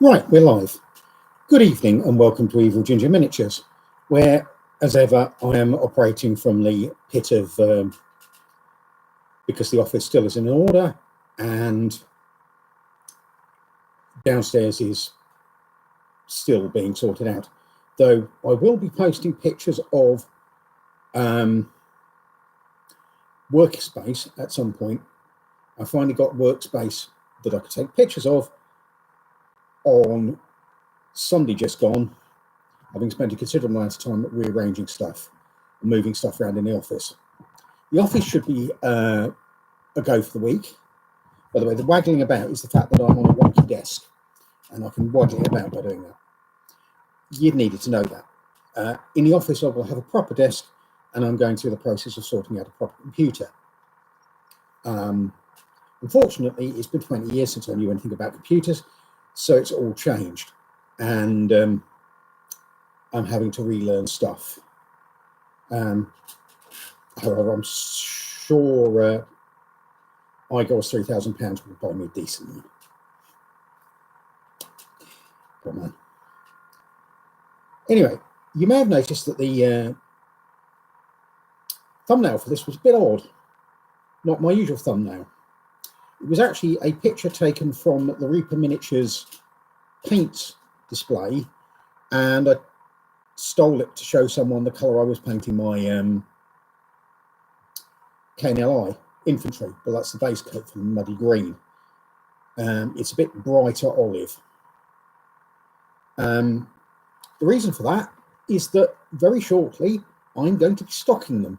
Right, we're live. Good evening and welcome to EvilGinger Miniatures, where, as ever, I am operating from the pit of, because the office still is in order and downstairs is still being sorted out. Though I will be posting pictures of workspace at some point. I finally got workspace that I could take pictures of on Sunday just gone, having spent a considerable amount of time rearranging stuff and moving stuff around in the office. The office should be a go for the week. By the way, the waggling about is the fact that I'm on a wonky desk and I can waggle it about by doing that. You needed to know that. In the office, I will have a proper desk and I'm going through the process of sorting out a proper computer. Unfortunately, it's been 20 years since I knew anything about computers, so it's all changed. And I'm having to relearn stuff. However, I'm sure Igor's £3,000 will buy me a decent one. Come on. Anyway, you may have noticed that the thumbnail for this was a bit odd. Not my usual thumbnail. It was actually a picture taken from the Reaper Miniatures paint display, and I stole it to show someone the colour I was painting my KNLI infantry. Well, that's the base coat from muddy green. It's a bit brighter olive. The reason for that is that very shortly I'm going to be stocking them,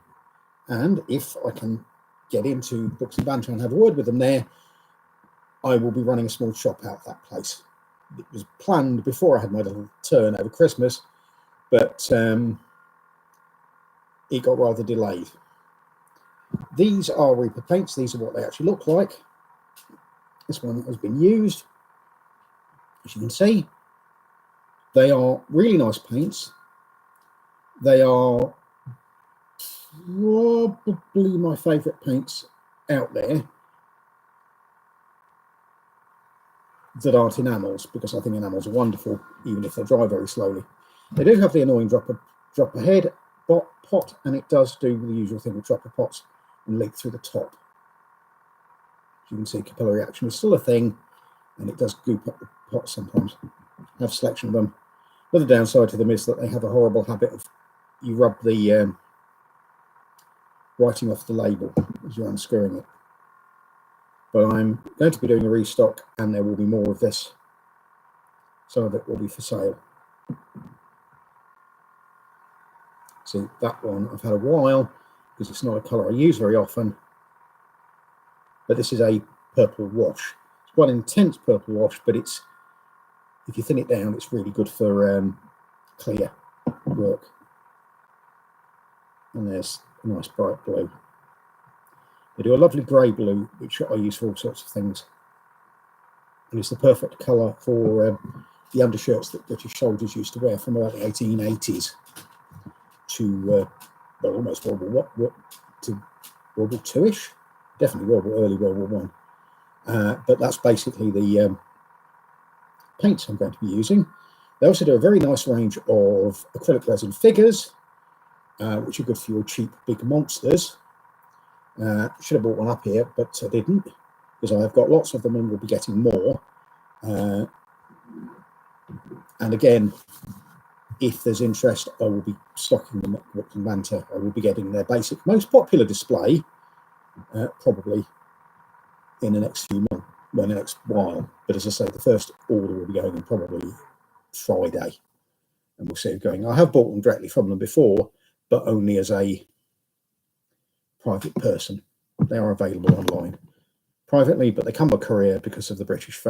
and if I can get into Books and Banter and have a word with them there, I will be running a small shop out that place. It was planned before I had my little turn over Christmas, but it got rather delayed. These are Reaper paints. These are what they actually look like. This one has been used. As you can see, they are really nice paints. They are probably my favourite paints out there that aren't enamels, because I think enamels are wonderful, even if they dry very slowly. They do have the annoying drop ahead pot, and it does do the usual thing with dropper pots and leak through the top. As you can see, capillary action is still a thing, and it does goop up the pot sometimes. I have a selection of them. Another downside to them is that they have a horrible habit of, you rub the writing off the label as you're unscrewing it. But I'm going to be doing a restock, and there will be more of this. Some of it will be for sale. See, that one I've had a while because it's not a colour I use very often. But this is a purple wash. It's quite an intense purple wash, but it's, if you thin it down, it's really good for clear work. And there's a nice bright blue. They do a lovely grey blue, which I use for all sorts of things. And it's the perfect colour for the undershirts that British soldiers used to wear from about the 1880s to, well, almost World War II-ish. Definitely early World War I. But that's basically the paints I'm going to be using. They also do a very nice range of acrylic resin figures, which are good for your cheap big monsters. Should have bought one up here, but I didn't, because I have got lots of them and will be getting more. And again, if there's interest, I will be stocking them at Books and Banter. I will be getting their basic, most popular display, probably in the next few months, well, the next while. But as I say, the first order will be going in probably Friday, and we'll see it going. I have bought them directly from them before, but only as a private person. They are available online privately, but they come by courier because of the British,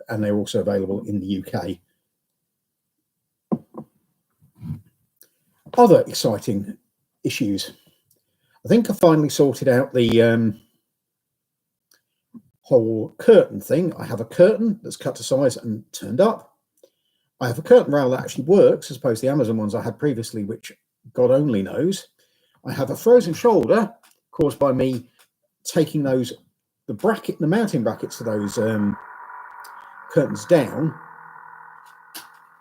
and they're also available in the UK. Other exciting issues. I think I finally sorted out the whole curtain thing. I have a curtain that's cut to size and turned up. I have a curtain rail that actually works, as opposed to the Amazon ones I had previously, which God only knows. I have a frozen shoulder caused by me taking the mounting brackets to those curtains down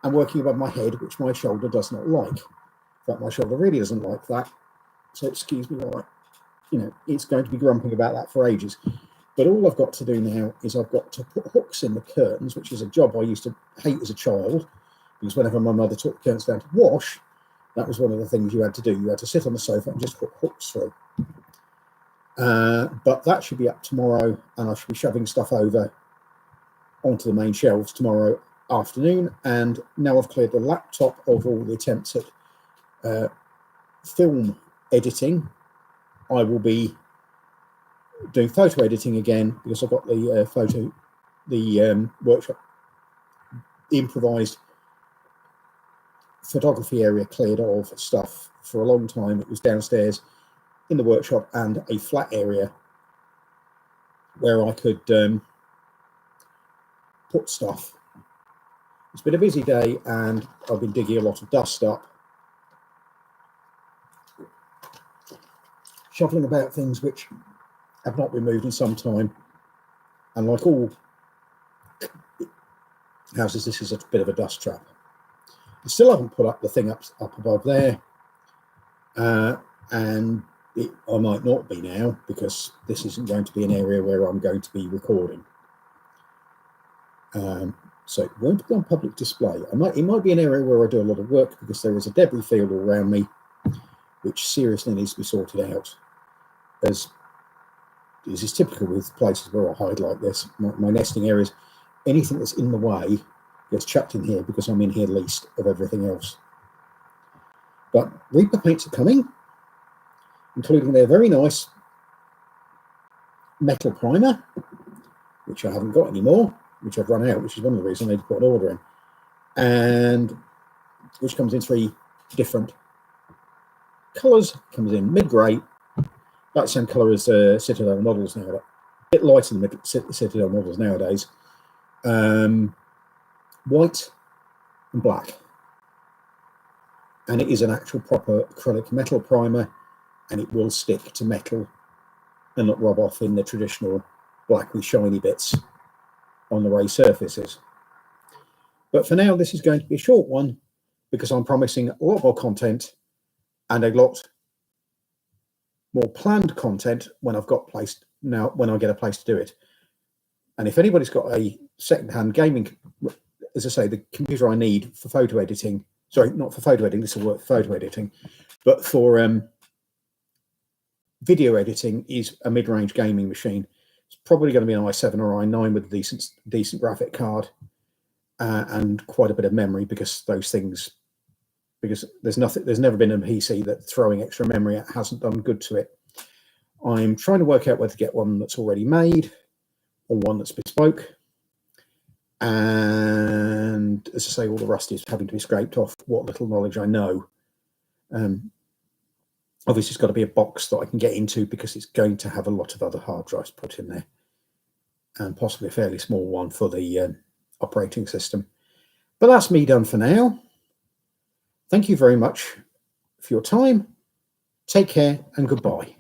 and working above my head, which my shoulder does not like. In fact, my shoulder really doesn't like that. So excuse me while it's going to be grumping about that for ages. But all I've got to do now is I've got to put hooks in the curtains, which is a job I used to hate as a child, because whenever my mother took the curtains down to wash, that was one of the things you had to do. You had to sit on the sofa and just put hooks through. But that should be up tomorrow, and I should be shoving stuff over onto the main shelves tomorrow afternoon. And now I've cleared the laptop of all the attempts at film editing, I will be doing photo editing again, because I've got the workshop, the improvised photography area cleared of stuff for a long time. It was downstairs in the workshop and a flat area where I could put stuff. It's been a busy day and I've been digging a lot of dust up, shuffling about things which have not been moved in some time. And like all houses, this is a bit of a dust trap. I still haven't put up the thing up above there, and I might not be now, because this isn't going to be an area where I'm going to be recording. So it won't be on public display. It might be an area where I do a lot of work, because there is a debris field all around me, which seriously needs to be sorted out, as is typical with places where I hide like this. My nesting areas, anything that's in the way gets chucked in here, because I'm in here least of everything else. But Reaper paints are coming, including their very nice metal primer, which I haven't got anymore, which I've run out, which is one of the reasons I need to put an order in, and which comes in 3 different colours. Comes in mid-grey, about the same colour as Citadel models nowadays, a bit lighter than Citadel models nowadays, white and black, and it is an actual proper acrylic metal primer, and it will stick to metal and not rub off in the traditional black with shiny bits on the raised surfaces. But for now, this is going to be a short one, because I'm promising a lot more content and a lot more planned content when I've got when I get a place to do it. And if anybody's got a second-hand gaming, as I say, the computer I need for photo editing, sorry, not for photo editing, this will work for photo editing, but for video editing is a mid-range gaming machine. It's probably going to be an i7 or i9 with a decent graphic card and quite a bit of memory, because there's never been a PC that throwing extra memory at hasn't done good to it. I'm trying to work out whether to get one that's already made or one that's bespoke. And as I say, all the rust is having to be scraped off what little knowledge I know. Obviously, it's got to be a box that I can get into, because it's going to have a lot of other hard drives put in there, and possibly a fairly small one for the operating system. But that's me done for now. Thank you very much for your time. Take care and goodbye.